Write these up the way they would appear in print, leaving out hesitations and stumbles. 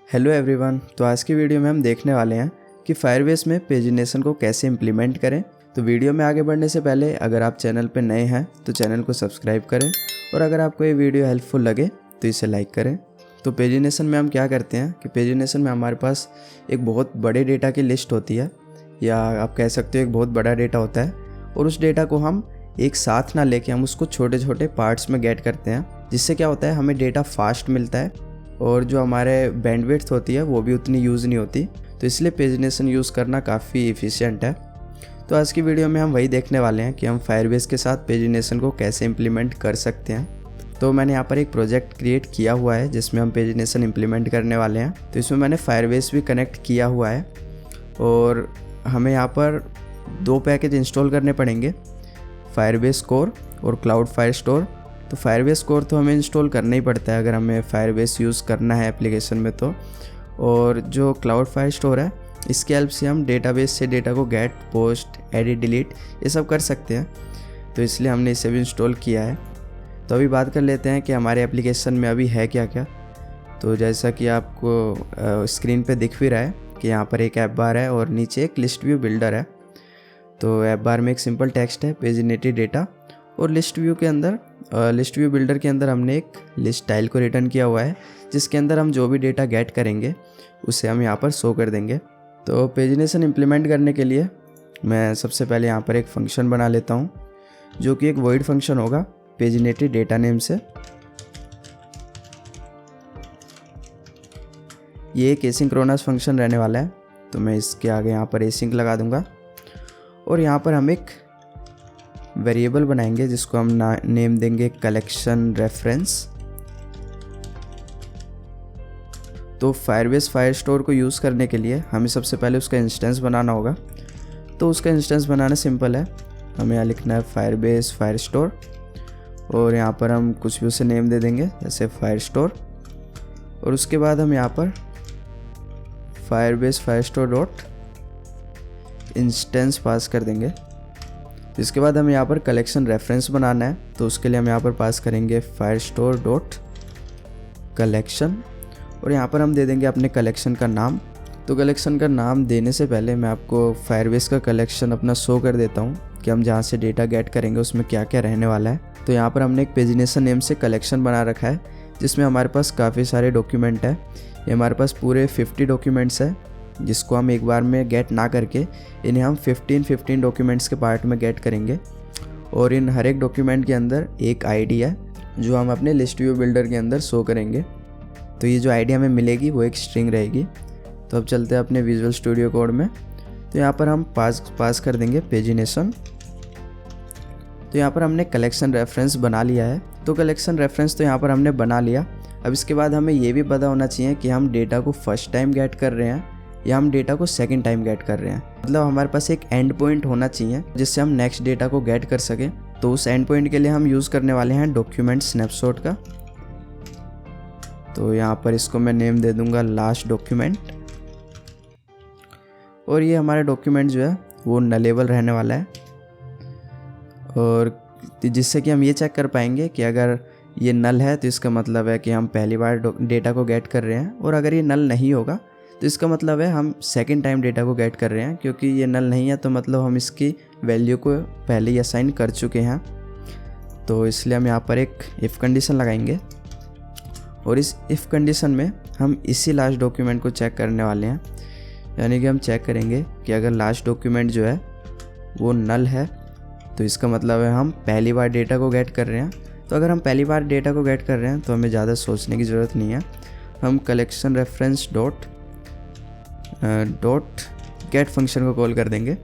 Hello everyone. तो आज की वीडियो में हम देखने वाले हैं कि फायरबेस में पेजिनेशन को कैसे इम्प्लीमेंट करें। तो वीडियो में आगे बढ़ने से पहले अगर आप चैनल पर नए हैं तो चैनल को सब्सक्राइब करें और अगर आपको ये वीडियो हेल्पफुल लगे तो इसे लाइक करें। तो पेजिनेशन में हम क्या करते हैं कि पेजिनेशन में हमारे पास एक बहुत बड़े डेटा की लिस्ट होती है, या आप कह सकते हो एक बहुत बड़ा डेटा होता है, और उस डेटा को हम एक साथ ना लेके हम उसको छोटे छोटे पार्ट्स में गेट करते हैं, जिससे क्या होता है हमें डेटा फास्ट मिलता है और जो हमारे बैंडविड्थ होती है वो भी उतनी यूज़ नहीं होती। तो इसलिए पेजिनेशन यूज़ करना काफ़ी एफिशिएंट है। तो आज की वीडियो में हम वही देखने वाले हैं कि हम फायरबेस के साथ पेजिनेशन को कैसे इम्प्लीमेंट कर सकते हैं। तो मैंने यहाँ पर एक प्रोजेक्ट क्रिएट किया हुआ है जिसमें हम पेजिनेशन इम्प्लीमेंट करने वाले हैं। तो इसमें मैंने फायरबेस भी कनेक्ट किया हुआ है और हमें यहाँ पर 2 पैकेज इंस्टॉल करने पड़ेंगे, फायरबेस कोर और क्लाउड फायरस्टोर। तो फायरबेस कोर तो हमें इंस्टॉल करना ही पड़ता है अगर हमें फायरबेस यूज़ करना है एप्लीकेशन में तो। और जो क्लाउड फायरस्टोर है इसकी हेल्प से हम डेटाबेस से डेटा को गेट, पोस्ट, एडिट, डिलीट ये सब कर सकते हैं। तो इसलिए हमने इसे भी इंस्टॉल किया है। तो अभी बात कर लेते हैं कि हमारे एप्लीकेशन में अभी है क्या क्या। तो जैसा कि आपको स्क्रीन पे दिख भी रहा है कि यहाँ पर एक ऐप बार है और नीचे एक लिस्ट व्यू बिल्डर है। तो ऐप बार में एक सिंपल टेक्स्ट है पेजिनेटेड डेटा, और लिस्ट व्यू बिल्डर के अंदर हमने एक लिस्ट स्टाइल को रिटर्न किया हुआ है जिसके अंदर हम जो भी डेटा गेट करेंगे उसे हम यहाँ पर शो कर देंगे। तो पेजिनेशन इम्प्लीमेंट करने के लिए मैं सबसे पहले यहाँ पर एक फंक्शन बना लेता हूँ जो कि एक वॉइड फंक्शन होगा पेजिनेटेड डेटा नेम से। ये एक एसिंक्रोनस फंक्शन रहने वाला है, तो मैं इसके आगे यहाँ पर एसिंक लगा दूंगा और यहाँ पर हम एक वेरिएबल बनाएंगे जिसको हम नेम देंगे कलेक्शन रेफरेंस। तो फायरबेस फायरस्टोर को यूज़ करने के लिए हमें सबसे पहले उसका इंस्टेंस बनाना होगा। तो उसका इंस्टेंस बनाना सिंपल है, हमें यहाँ लिखना है फायरबेस फायरस्टोर और यहाँ पर हम कुछ भी उसे नेम दे देंगे जैसे फायरस्टोर, और उसके बाद हम यहाँ पर फायरबेस फायरस्टोर डॉट इंस्टेंस पास कर देंगे। तो इसके बाद हमें यहाँ पर कलेक्शन रेफरेंस बनाना है, तो उसके लिए हम यहाँ पर पास करेंगे फायरस्टोर डॉट कलेक्शन और यहाँ पर हम दे देंगे अपने कलेक्शन का नाम। तो कलेक्शन का नाम देने से पहले मैं आपको फायरबेस का कलेक्शन अपना शो कर देता हूँ कि हम जहाँ से डेटा गेट करेंगे उसमें क्या क्या रहने वाला है। तो यहाँ पर हमने एक पेजिनेशन नेम से कलेक्शन बना रखा है जिसमें हमारे पास काफ़ी सारे डॉक्यूमेंट है। ये हमारे पास पूरे 50 डॉक्यूमेंट्स है जिसको हम एक बार में गेट ना करके इन्हें हम 15 डॉक्यूमेंट्स के पार्ट में गेट करेंगे, और इन हर एक डॉक्यूमेंट के अंदर एक आईडी है जो हम अपने लिस्ट व्यू बिल्डर के अंदर शो करेंगे। तो ये जो आईडी हमें मिलेगी वो एक स्ट्रिंग रहेगी। तो अब चलते हैं अपने विजुअल स्टूडियो कोड में। तो यहाँ पर हम पास कर देंगे पेजिनेशन। तो यहाँ पर हमने कलेक्शन रेफरेंस बना लिया है। तो कलेक्शन रेफरेंस तो यहाँ पर हमने बना लिया। अब इसके बाद हमें ये भी पता होना चाहिए कि हम डेटा को फर्स्ट टाइम गेट कर रहे हैं या हम डेटा को सेकंड टाइम गेट कर रहे हैं। मतलब हमारे पास एक एंड पॉइंट होना चाहिए जिससे हम नेक्स्ट डेटा को गेट कर सकें। तो उस एंड पॉइंट के लिए हम यूज़ करने वाले हैं डॉक्यूमेंट स्नैपशॉट का। तो यहाँ पर इसको मैं नेम दे दूँगा लास्ट डॉक्यूमेंट, और ये हमारा डॉक्यूमेंट जो है वो नलेबल रहने वाला है, और जिससे कि हम ये चेक कर पाएंगे कि अगर ये नल है तो इसका मतलब है कि हम पहली बार डेटा को गेट कर रहे हैं, और अगर ये नल नहीं होगा तो इसका मतलब है हम सेकंड टाइम डेटा को गेट कर रहे हैं। क्योंकि ये नल नहीं है तो मतलब हम इसकी वैल्यू को पहले ही असाइन कर चुके हैं। तो इसलिए हम यहाँ पर एक इफ़ कंडीशन लगाएंगे, और इस इफ़ कंडीशन में हम इसी लास्ट डॉक्यूमेंट को चेक करने वाले हैं। यानी कि हम चेक करेंगे कि अगर लास्ट डॉक्यूमेंट जो है वो नल है तो इसका मतलब है हम पहली बार डेटा को गेट कर रहे हैं। तो अगर हम पहली बार डेटा को गेट कर रहे हैं तो हमें ज़्यादा सोचने की ज़रूरत नहीं है। हम collection reference dot gate function को कॉल कर देंगे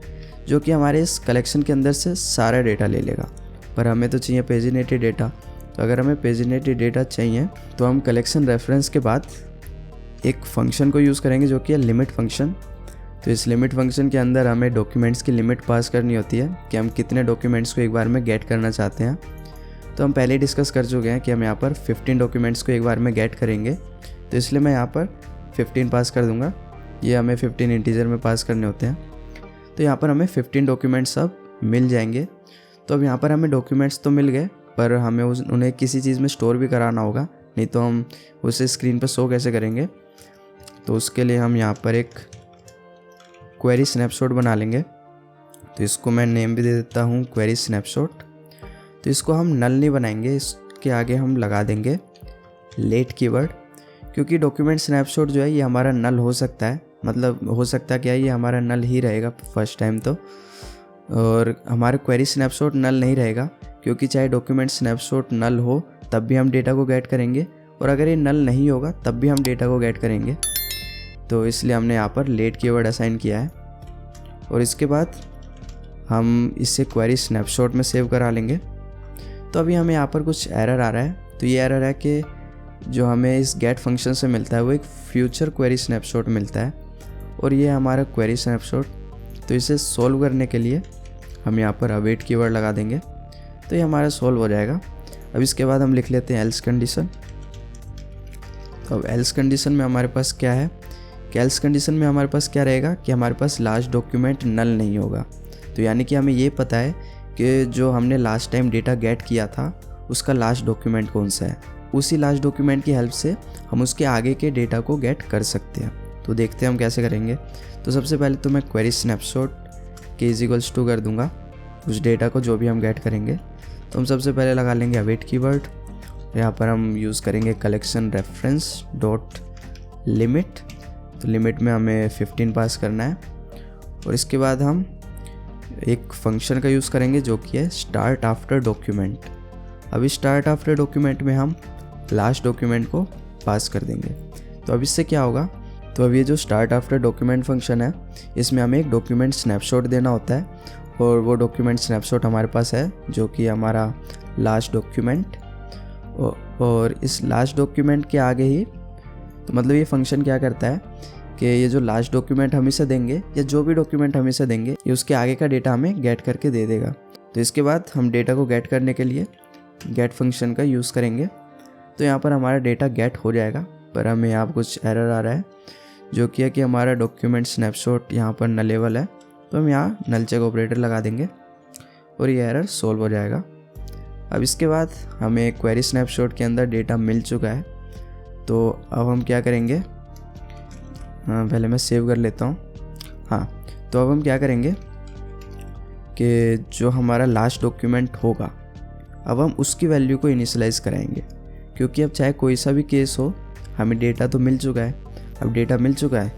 जो कि हमारे इस कलेक्शन के अंदर से सारा डेटा ले लेगा। पर हमें तो चाहिए पेजिनेटेड डेटा। तो अगर हमें पेजिनेटेड डेटा चाहिए तो हम कलेक्शन रेफरेंस के बाद एक फंक्शन को यूज़ करेंगे जो कि है लिमिट फंक्शन। तो इस लिमिट फंक्शन के अंदर हमें डॉक्यूमेंट्स की लिमिट पास करनी होती है कि हम कितने डॉक्यूमेंट्स को एक बार में गेट करना चाहते हैं। तो हम पहले डिस्कस कर चुके हैं कि हम यहाँ पर 15 डॉक्यूमेंट्स को एक बार में गेट करेंगे, तो इसलिए मैं यहाँ पर 15 पास कर दूँगा। ये हमें 15 इंटीजर में पास करने होते हैं। तो यहाँ पर हमें 15 डॉक्यूमेंट्स अब मिल जाएंगे। तो अब यहाँ पर हमें डॉक्यूमेंट्स तो मिल गए, पर हमें उन्हें किसी चीज़ में स्टोर भी कराना होगा, नहीं तो हम उसे स्क्रीन पर शो कैसे करेंगे। तो उसके लिए हम यहाँ पर एक क्वेरी स्नैपशॉट बना लेंगे। तो इसको मैं नेम भी दे देता हूँ क्वेरी स्नैपशॉट। तो इसको हम नल नहीं बनाएंगे, इसके आगे हम लगा देंगे लेट कीवर्ड, क्योंकि डॉक्यूमेंट स्नैपशॉट जो है ये हमारा नल हो सकता है, मतलब हो सकता है क्या ये हमारा नल ही रहेगा फर्स्ट टाइम तो, और हमारा क्वेरी स्नैपशॉट नल नहीं रहेगा, क्योंकि चाहे डॉक्यूमेंट स्नैपशॉट नल हो तब भी हम डेटा को गेट करेंगे, और अगर ये नल नहीं होगा तब भी हम डेटा को गेट करेंगे। तो इसलिए हमने यहाँ पर लेट कीवर्ड असाइन किया है, और इसके बाद हम इसे क्वेरी स्नैपशॉट में सेव करा लेंगे। तो अभी हमें यहाँ पर कुछ एरर आ रहा है। तो ये एरर है कि जो हमें इस गेट फंक्शन से मिलता है वो एक फ्यूचर क्वेरी स्नैपशॉट मिलता है, और ये हमारा क्वेरी स्नैपशॉट। तो इसे सोल्व करने के लिए हम यहाँ पर अवेट कीवर्ड लगा देंगे, तो ये हमारा सोल्व हो जाएगा। अब इसके बाद हम लिख लेते हैं एल्स कंडीशन। तो अब एल्स कंडीशन में हमारे पास क्या है कि एल्स कंडीशन में हमारे पास क्या रहेगा कि हमारे पास लास्ट डॉक्यूमेंट नल नहीं होगा। तो यानी कि हमें ये पता है कि जो हमने लास्ट टाइम डेटा गेट किया था उसका लास्ट डॉक्यूमेंट कौन सा है, उसी लास्ट डॉक्यूमेंट की हेल्प से हम उसके आगे के डेटा को गेट कर सकते हैं। तो देखते हैं हम कैसे करेंगे। तो सबसे पहले तो मैं क्वेरी स्नैपशॉट के इक्वल्स टू कर दूंगा उस डेटा को जो भी हम गेट करेंगे। तो हम सबसे पहले लगा लेंगे अवेट कीवर्ड, यहाँ पर हम यूज़ करेंगे कलेक्शन रेफरेंस डॉट लिमिट। तो लिमिट में हमें 15 पास करना है, और इसके बाद हम एक फंक्शन का यूज़ करेंगे जो कि है स्टार्ट आफ्टर डॉक्यूमेंट। अभी स्टार्ट आफ्टर डॉक्यूमेंट में हम लास्ट डॉक्यूमेंट को पास कर देंगे। तो अब इससे क्या होगा, तो अब ये जो स्टार्ट आफ्टर डॉक्यूमेंट फंक्शन है इसमें हमें एक डॉक्यूमेंट स्नैपशॉट देना होता है, और वो डॉक्यूमेंट स्नैपशॉट हमारे पास है जो कि हमारा लास्ट डॉक्यूमेंट। और इस लास्ट डॉक्यूमेंट के आगे ही, तो मतलब ये फंक्शन क्या करता है कि ये जो लास्ट डॉक्यूमेंट हम इसे देंगे या जो भी डॉक्यूमेंट हम इसे देंगे ये उसके आगे का डेटा हमें गेट करके दे देगा। तो इसके बाद हम डेटा को गेट करने के लिए गेट फंक्शन का यूज़ करेंगे। तो यहाँ पर हमारा डेटा गेट हो जाएगा, पर हमें यहाँ पर कुछ एरर आ रहा है जो कि है कि हमारा डॉक्यूमेंट स्नैपशॉट यहाँ पर नलेबल है। तो हम यहाँ नल चेक ऑपरेटर लगा देंगे और ये एरर सोल्व हो जाएगा। अब इसके बाद हमें क्वेरी स्नैपशॉट के अंदर डेटा मिल चुका है। तो अब हम क्या करेंगे, पहले मैं सेव कर लेता हूँ। हाँ, तो अब हम क्या करेंगे कि जो हमारा लास्ट डॉक्यूमेंट होगा अब हम उसकी वैल्यू को इनिशियलाइज कराएंगे, क्योंकि अब चाहे कोई सा भी केस हो हमें डेटा तो मिल चुका है। अब डेटा मिल चुका है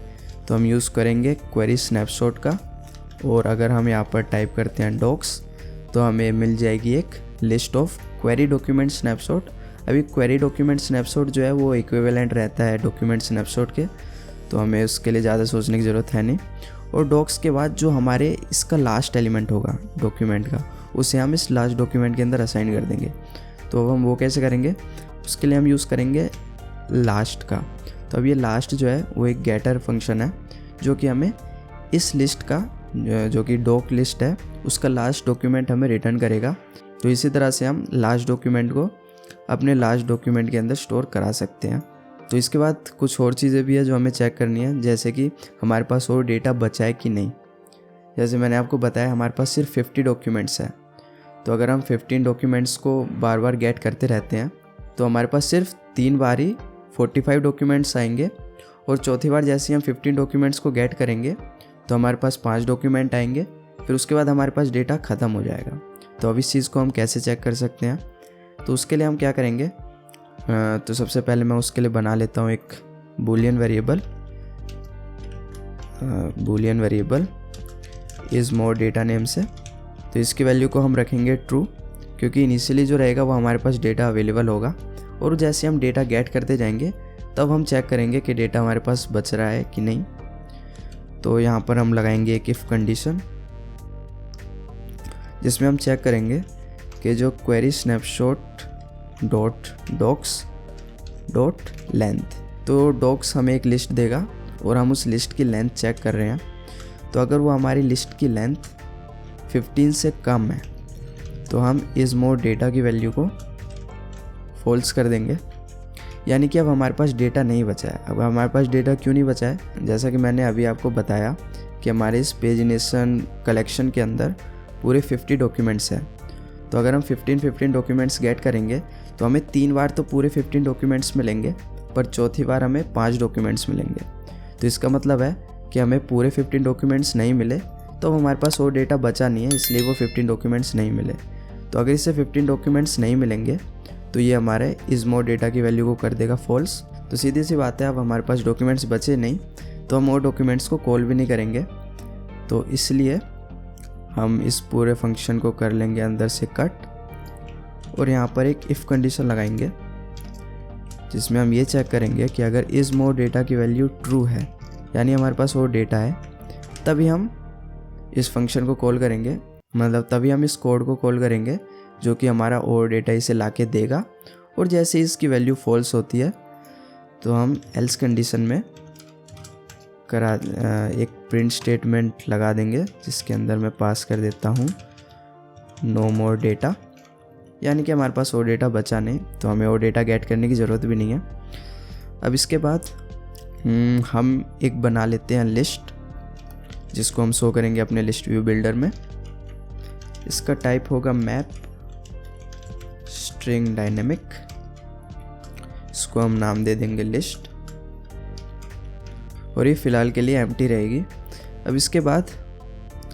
तो हम यूज़ करेंगे क्वेरी स्नैपशॉट का, और अगर हम यहाँ पर टाइप करते हैं डॉक्स तो हमें मिल जाएगी एक list of query document snapshot. अभी क्वेरी डॉक्यूमेंट स्नैपशॉट जो है वो इक्विवेलेंट रहता है डॉक्यूमेंट स्नैपशॉट के, तो हमें उसके लिए ज़्यादा सोचने की ज़रूरत है नहीं। और डॉक्स के बाद जो हमारे इसका लास्ट एलिमेंट होगा डॉक्यूमेंट का उसे हम इस लास्ट डॉक्यूमेंट के अंदर असाइन कर देंगे। तो अब हम वो कैसे करेंगे, उसके लिए हम यूज़ करेंगे लास्ट का। तो अब ये लास्ट जो है वो एक गेटर फंक्शन है जो कि हमें इस लिस्ट का जो कि डॉक लिस्ट है उसका लास्ट डॉक्यूमेंट हमें रिटर्न करेगा। तो इसी तरह से हम लास्ट डॉक्यूमेंट को अपने लास्ट डॉक्यूमेंट के अंदर स्टोर करा सकते हैं। तो इसके बाद कुछ और चीज़ें भी है जो हमें चेक करनी है, जैसे कि हमारे पास और डेटा बचा है कि नहीं। जैसे मैंने आपको बताया हमारे पास सिर्फ 50 डॉक्यूमेंट्स हैं, तो अगर हम 15 डॉक्यूमेंट्स को बार बार गेट करते रहते हैं तो हमारे पास सिर्फ 3 बार ही 45 डॉक्यूमेंट्स आएंगे, और चौथी बार जैसे हम 15 डॉक्यूमेंट्स को गेट करेंगे तो हमारे पास 5 डॉक्यूमेंट आएंगे, फिर उसके बाद हमारे पास डेटा ख़त्म हो जाएगा। तो अब इस चीज़ को हम कैसे चेक कर सकते हैं, तो उसके लिए हम क्या करेंगे, तो सबसे पहले मैं उसके लिए बना लेता हूँ एक Boolean variable is more data name से। तो इसकी वैल्यू को हम रखेंगे ट्रू, क्योंकि इनिशियली जो रहेगा वो हमारे पास डेटा अवेलेबल होगा, और जैसे हम डेटा गेट करते जाएंगे तब हम चेक करेंगे कि डेटा हमारे पास बच रहा है कि नहीं। तो यहाँ पर हम लगाएंगे एक इफ़ कंडीशन जिसमें हम चेक करेंगे कि जो query snapshot dot docs dot length, तो डॉक्स हमें एक लिस्ट देगा और हम उस लिस्ट की लेंथ चेक कर रहे हैं। तो अगर वो हमारी लिस्ट की लेंथ 15 से कम है तो हम इज़ मोर डेटा की वैल्यू को फॉल्स कर देंगे, यानी कि अब हमारे पास डेटा नहीं बचा है। अब हमारे पास डेटा क्यों नहीं बचा है, जैसा कि मैंने अभी आपको बताया कि हमारे इस पेजिनेशन कलेक्शन के अंदर पूरे 50 डॉक्यूमेंट्स हैं। तो अगर हम 15 डॉक्यूमेंट्स गेट करेंगे तो हमें 3 बार तो पूरे 15 डॉक्यूमेंट्स मिलेंगे, पर चौथी बार हमें 5 डॉक्यूमेंट्स मिलेंगे। तो इसका मतलब है कि हमें पूरे 15 डॉक्यूमेंट्स नहीं मिले, तो हमारे पास और डेटा बचा नहीं है, इसलिए वो 15 डॉक्यूमेंट्स नहीं मिले। तो अगर इससे 15 डॉक्यूमेंट्स नहीं मिलेंगे तो ये हमारे इस मोर डेटा की वैल्यू को कर देगा फॉल्स। तो सीधी सी बात है, अब हमारे पास डॉक्यूमेंट्स बचे नहीं तो हम और डॉक्यूमेंट्स को कॉल भी नहीं करेंगे। तो इसलिए हम इस पूरे फंक्शन को कर लेंगे अंदर से कट और यहाँ पर एक इफ़ कंडीशन लगाएंगे जिसमें हम ये चेक करेंगे कि अगर इस मोर डेटा की वैल्यू ट्रू है, यानी हमारे पास और डेटा है, तभी हम इस फंक्शन को कॉल करेंगे, मतलब तभी हम इस कोड को कॉल करेंगे जो कि हमारा और डेटा इसे लाके देगा। और जैसे इसकी वैल्यू फॉल्स होती है तो हम एल्स कंडीशन में एक प्रिंट स्टेटमेंट लगा देंगे जिसके अंदर मैं पास कर देता हूँ नो मोर डेटा, यानी कि हमारे पास और डेटा बचा नहीं, तो हमें और डेटा गेट करने की ज़रूरत भी नहीं है। अब इसके बाद हम एक बना लेते हैं लिस्ट, जिसको हम शो करेंगे अपने लिस्ट व्यू बिल्डर में। इसका टाइप होगा मैप स्ट्रिंग डायनेमिक, इसको हम नाम दे देंगे लिस्ट और ये फ़िलहाल के लिए एम्प्टी रहेगी। अब इसके बाद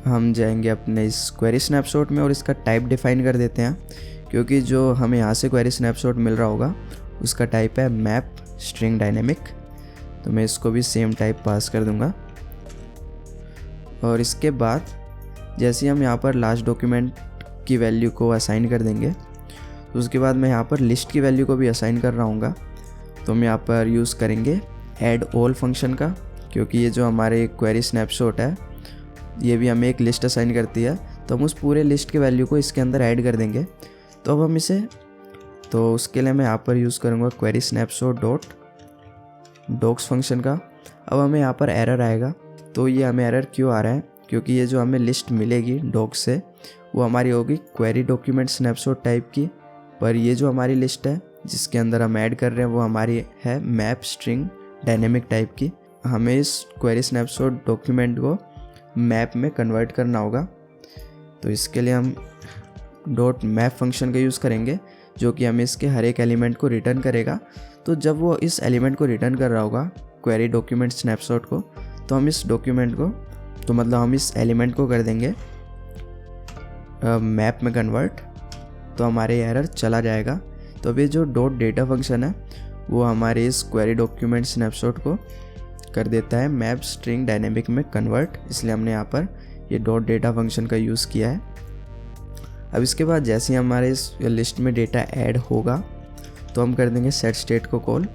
हम जाएंगे अपने इस क्वेरी स्नैपशॉट में और इसका टाइप डिफाइन कर देते हैं, क्योंकि जो हमें यहाँ से क्वेरी स्नैपशॉट मिल रहा होगा उसका टाइप है मैप स्ट्रिंग डायनेमिक। तो मैं इसको भी सेम टाइप पास कर दूँगा। और इसके बाद जैसे हम यहाँ पर लास्ट डॉक्यूमेंट की वैल्यू को असाइन कर देंगे, तो उसके बाद मैं यहाँ पर लिस्ट की वैल्यू को भी असाइन कर रहा हूँ। तो हम यहाँ पर यूज़ करेंगे ऐड ऑल फंक्शन का, क्योंकि ये जो हमारे क्वेरी स्नैपशॉट है ये भी हमें एक लिस्ट असाइन करती है, तो हम उस पूरे लिस्ट की वैल्यू को इसके अंदर ऐड कर देंगे। तो अब हम इसे, तो उसके लिए मैं यहाँ पर यूज़ करूँगा query snapshot dot docs function का। अब हमें यहाँ पर एरर आएगा, तो ये हमें एरर क्यों आ रहा है, क्योंकि ये जो हमें लिस्ट मिलेगी डॉक्स से वो हमारी होगी क्वेरी डॉक्यूमेंट स्नैपशॉट टाइप की, पर ये जो हमारी लिस्ट है जिसके अंदर हम ऐड कर रहे हैं वो हमारी है मैप स्ट्रिंग डायनेमिक टाइप की। हमें इस क्वेरी स्नैपशॉट डॉक्यूमेंट को मैप में कन्वर्ट करना होगा। तो इसके लिए हम डॉट मैप फंक्शन का यूज़ करेंगे जो कि हमें इसके हर एक एलिमेंट को रिटर्न करेगा। तो जब वो इस एलिमेंट को रिटर्न कर रहा होगा क्वेरी डॉक्यूमेंट स्नैपशॉट को, तो हम इस डॉक्यूमेंट को, तो मतलब हम इस एलिमेंट को कर देंगे मैप में कन्वर्ट, तो हमारे एरर चला जाएगा। तो अभी जो डॉट डेटा फंक्शन है वो हमारे इस क्वेरी डॉक्यूमेंट स्नैपशॉट को कर देता है मैप स्ट्रिंग डायनेमिक में कन्वर्ट, इसलिए हमने यहाँ पर ये डॉट डेटा फंक्शन का यूज़ किया है। अब इसके बाद जैसे ही हमारे इस लिस्ट में डेटा ऐड होगा तो हम कर देंगे सेट स्टेट को कॉल,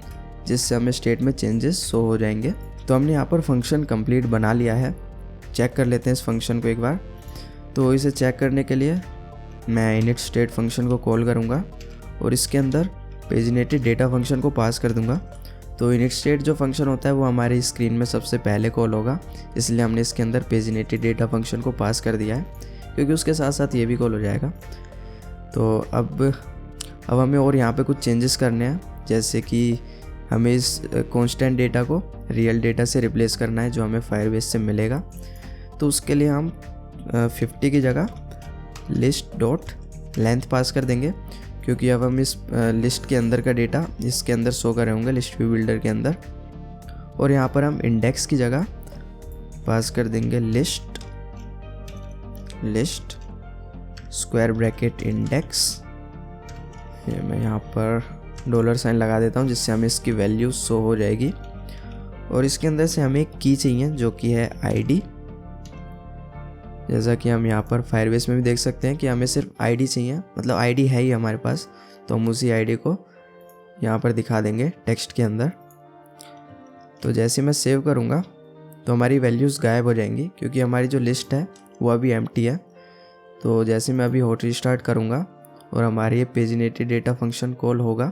जिससे हमें स्टेट में चेंजेस शो हो जाएंगे। तो हमने यहाँ पर फंक्शन कंप्लीट बना लिया है। चेक कर लेते हैं इस फंक्शन को एक बार। तो इसे चेक करने के लिए मैं इनिट स्टेट फंक्शन को कॉल करूँगा और इसके अंदर पेजिनेटेड डेटा फंक्शन को पास कर दूँगा। तो इनिट स्टेट जो फंक्शन होता है वो हमारी स्क्रीन में सबसे पहले कॉल होगा, इसलिए हमने इसके अंदर पेजिनेटेड डेटा फंक्शन को पास कर दिया है, क्योंकि उसके साथ साथ ये भी कॉल हो जाएगा। तो अब हमें और यहाँ पे कुछ चेंजेस करने हैं, जैसे कि हमें इस कांस्टेंट डेटा को रियल डेटा से रिप्लेस करना है जो हमें फायरबेस से मिलेगा। तो उसके लिए हम 50 की जगह लिस्ट डॉट लेंथ पास कर देंगे, क्योंकि अब हम इस लिस्ट के अंदर का डेटा इसके अंदर शो कर रहे होंगे लिस्ट व्यू बिल्डर के अंदर। और यहाँ पर हम इंडेक्स की जगह पास कर देंगे लिस्ट स्क्वायर ब्रैकेट इंडेक्स। ये मैं यहाँ पर $साइन लगा देता हूँ जिससे हमें इसकी वैल्यू शो हो जाएगी। और इसके अंदर से हमें एक की चाहिए जो कि है आईडी। जैसा कि हम यहाँ पर फायरबेस में भी देख सकते हैं कि हमें सिर्फ आईडी चाहिए, मतलब आईडी है ही हमारे पास, तो हम उसी आईडी को यहाँ पर दिखा देंगे टेक्स्ट के अंदर। तो जैसे मैं सेव करूँगा तो हमारी वैल्यूज़ गायब हो जाएंगी, क्योंकि हमारी जो लिस्ट है वो अभी एम्प्टी है। तो जैसे मैं अभी हॉट रीस्टार्ट करूँगा और हमारे ये पेजिनेटेड डेटा फंक्शन कॉल होगा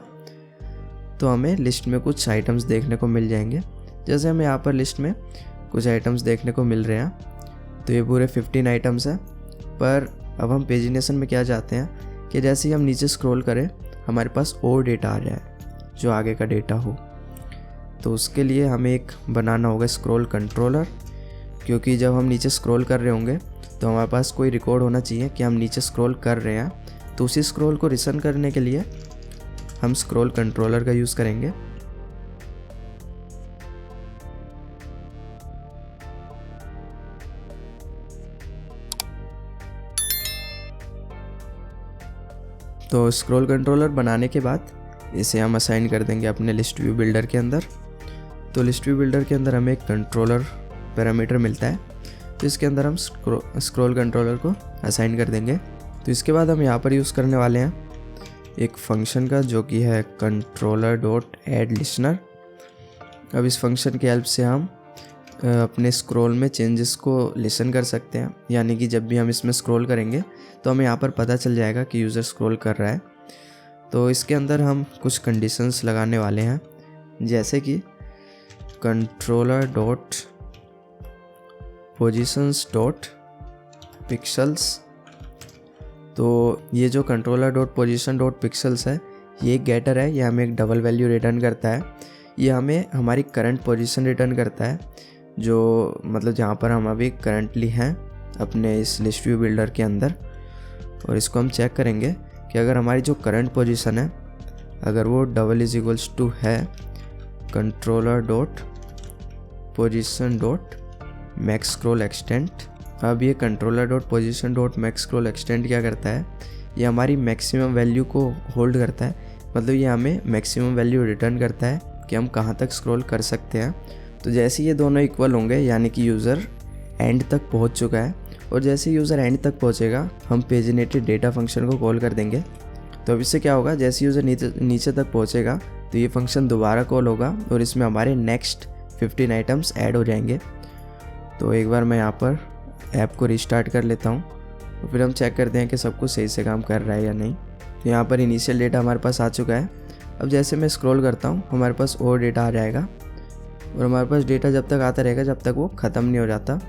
तो हमें लिस्ट में कुछ आइटम्स देखने को मिल जाएंगे। जैसे हमें यहाँ पर लिस्ट में कुछ आइटम्स देखने को मिल रहे हैं, तो ये पूरे 15 आइटम्स हैं। पर अब हम पेजिनेशन में क्या चाहते हैं कि जैसे ही हम नीचे स्क्रॉल करें हमारे पास और डेटा आ जाए जो आगे का डेटा हो। तो उसके लिए हमें एक बनाना होगा स्क्रॉल कंट्रोलर, क्योंकि जब हम नीचे स्क्रॉल कर रहे होंगे तो हमारे पास कोई रिकॉर्ड होना चाहिए कि हम नीचे स्क्रॉल कर रहे हैं। तो उसी स्क्रॉल को रिसन करने के लिए हम स्क्रॉल कंट्रोलर का यूज़ करेंगे। तो स्क्रॉल कंट्रोलर बनाने के बाद इसे हम असाइन कर देंगे अपने लिस्ट व्यू बिल्डर के अंदर। तो लिस्ट व्यू बिल्डर के अंदर हमें एक कंट्रोलर पैरामीटर मिलता है, तो इसके अंदर हम स्क्रॉल कंट्रोलर को असाइन कर देंगे। तो इसके बाद हम यहाँ पर यूज़ करने वाले हैं एक फंक्शन का, जो कि है कंट्रोलर डॉट एड लिसनर। अब इस फंक्शन की हेल्प से हम अपने स्क्रॉल में चेंजेस को लिसन कर सकते हैं, यानी कि जब भी हम इसमें स्क्रॉल करेंगे तो हमें यहाँ पर पता चल जाएगा कि यूज़र स्क्रॉल कर रहा है। तो इसके अंदर हम कुछ कंडीशंस लगाने वाले हैं, जैसे कि controller dot positions dot pixels. तो ये जो controller dot position dot pixels है, ये एक गेटर है, ये हमें एक डबल वैल्यू रिटर्न करता है। ये हमें हमारी करंट पोजीशन रिटर्न करता है, जो मतलब जहाँ पर हम अभी करंटली हैं अपने इस लिस्ट व्यू बिल्डर के अंदर। और इसको हम चेक करेंगे कि अगर हमारी जो करंट पोजीशन है, अगर वो डबल इज इक्वल्स टू है controller dot position dot max scroll extent. अब ये controller dot position dot max scroll extent क्या करता है, ये हमारी मैक्सिमम वैल्यू को होल्ड करता है, मतलब ये हमें मैक्सिमम वैल्यू रिटर्न करता है कि हम कहाँ तक स्क्रॉल कर सकते हैं। तो जैसे ये दोनों इक्वल होंगे, यानी कि यूज़र एंड तक पहुँच चुका है, और जैसे यूज़र एंड तक पहुँचेगा हम पेजिनेटेड डेटा फंक्शन को कॉल कर देंगे। तो अब इससे क्या होगा, जैसे यूज़र नीचे तक पहुँचेगा तो ये फंक्शन दोबारा कॉल होगा और इसमें हमारे नेक्स्ट 15 आइटम्स ऐड हो जाएंगे। तो एक बार मैं यहाँ पर ऐप को रिस्टार्ट कर लेता हूँ, तो फिर हम चेक करते हैं कि सब कुछ सही से काम कर रहा है या नहीं। तो यहाँ पर इनिशियल डेटा हमारे पास आ चुका है। अब जैसे मैं स्क्रॉल करता हूँ हमारे पास और डेटा आ जाएगा, और हमारे पास डेटा जब तक आता रहेगा जब तक वो ख़त्म नहीं हो जाता।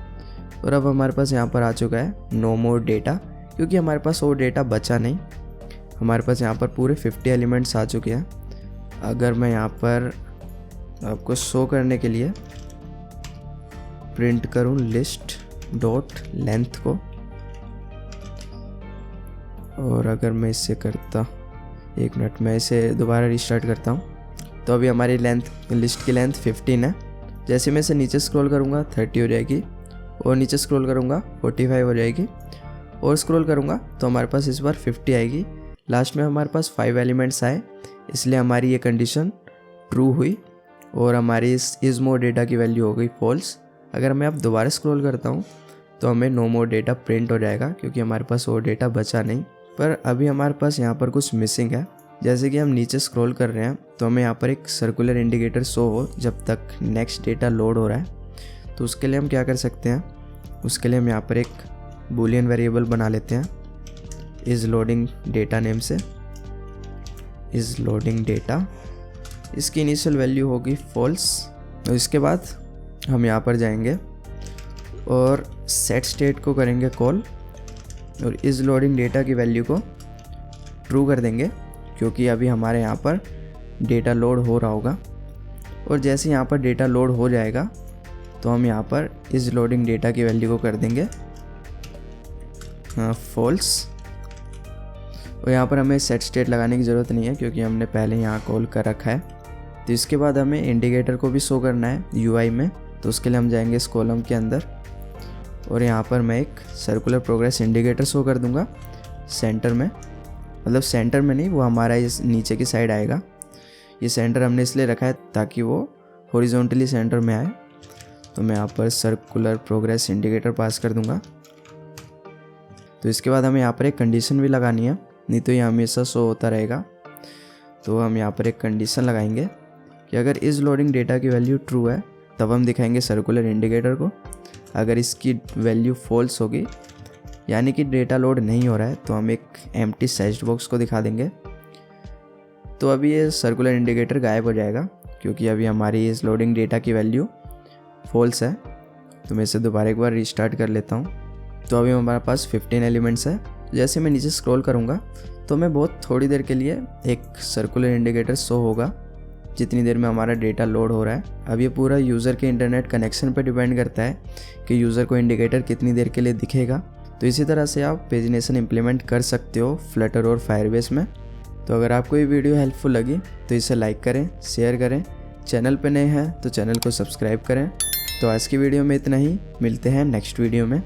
और अब हमारे पास यहाँ पर आ चुका है नो मोर डेटा, क्योंकि हमारे पास और डेटा बचा नहीं। हमारे पास यहाँ पर पूरे 50 एलिमेंट्स आ चुके हैं। अगर मैं यहाँ पर आपको शो करने के लिए प्रिंट करूँ लिस्ट डॉट लेंथ को, और अगर मैं इससे करता, एक मिनट मैं इसे दोबारा रिस्टार्ट करता हूँ, तो अभी हमारी लिस्ट की लेंथ 15 है। जैसे मैं इसे नीचे स्क्रॉल करूँगा 30 हो जाएगी, और नीचे स्क्रॉल करूँगा 45 हो जाएगी, और स्क्रॉल करूँगा तो हमारे पास इस बार 50 आएगी। लास्ट में हमारे पास 5 एलिमेंट्स आए, इसलिए हमारी ये कंडीशन ट्रू हुई और हमारी इस मोर डेटा की वैल्यू हो गई फॉल्स। अगर मैं अब दोबारा स्क्रॉल करता हूँ तो हमें नो मोर डेटा प्रिंट हो जाएगा, क्योंकि हमारे पास और डेटा बचा नहीं। पर अभी हमारे पास यहाँ पर कुछ मिसिंग है। जैसे कि हम नीचे स्क्रॉल कर रहे हैं तो हमें यहाँ पर एक सर्कुलर इंडिकेटर शो हो जब तक नेक्स्ट डेटा लोड हो रहा है। तो उसके लिए हम क्या कर सकते हैं, उसके लिए हम यहाँ पर एक बूलियन वेरिएबल बना लेते हैं इज़ लोडिंग डेटा नेम से, इज़ लोडिंग डेटा। इसकी इनिशियल वैल्यू होगी फॉल्स। और इसके बाद हम यहाँ पर जाएंगे और सेट स्टेट को करेंगे कॉल, और इज़ लोडिंग डेटा की वैल्यू को ट्रू कर देंगे, क्योंकि अभी हमारे यहाँ पर डेटा लोड हो रहा होगा। और जैसे यहाँ पर डेटा लोड हो जाएगा तो हम यहाँ पर इज़ लोडिंग डेटा की वैल्यू को कर देंगे फॉल्स। और यहाँ पर हमें सेट स्टेट लगाने की ज़रूरत नहीं है, क्योंकि हमने पहले यहाँ कॉल कर रखा है। तो इसके बाद हमें इंडिकेटर को भी शो करना है यूआई में। तो उसके लिए हम जाएंगे इस कॉलम के अंदर, और यहाँ पर मैं एक सर्कुलर प्रोग्रेस इंडिकेटर शो कर दूँगा सेंटर में, मतलब सेंटर में नहीं, वो हमारा इस नीचे की साइड आएगा। ये सेंटर हमने इसलिए रखा है ताकि वो हॉरिजॉन्टली सेंटर में आए। तो मैं यहाँ पर सर्कुलर प्रोग्रेस इंडिकेटर पास कर दूँगा। तो इसके बाद हमें यहाँ पर एक कंडीशन भी लगानी है, नहीं तो ये हमेशा शो होता रहेगा। तो हम यहाँ पर एक कंडीशन लगाएंगे कि अगर इस लोडिंग डेटा की वैल्यू ट्रू है तब हम दिखाएंगे सर्कुलर इंडिकेटर को। अगर इसकी वैल्यू फॉल्स होगी, यानी कि डेटा लोड नहीं हो रहा है, तो हम एक एम्प्टी साइज्ड बॉक्स को दिखा देंगे। तो अभी ये सर्कुलर इंडिकेटर गायब हो जाएगा, क्योंकि अभी हमारी इस लोडिंग डेटा की वैल्यू फॉल्स है। तो मैं इसे दोबारा एक बार रिस्टार्ट कर लेता हूँ। तो अभी हमारे पास 15 एलिमेंट्स है। जैसे मैं नीचे स्क्रॉल करूँगा तो मैं बहुत थोड़ी देर के लिए एक सर्कुलर इंडिकेटर शो होगा, जितनी देर में हमारा डेटा लोड हो रहा है। अब ये पूरा यूज़र के इंटरनेट कनेक्शन पर डिपेंड करता है कि यूज़र को इंडिकेटर कितनी देर के लिए दिखेगा। तो इसी तरह से आप पेजिनेशन इम्प्लीमेंट कर सकते हो फ्लटर और फायरबेस में। तो अगर आपको ये वीडियो हेल्पफुल लगी तो इसे लाइक करें, शेयर करें। चैनल पे नए हैं तो चैनल को सब्सक्राइब करें। तो आज की वीडियो में इतना ही, मिलते हैं नेक्स्ट वीडियो में।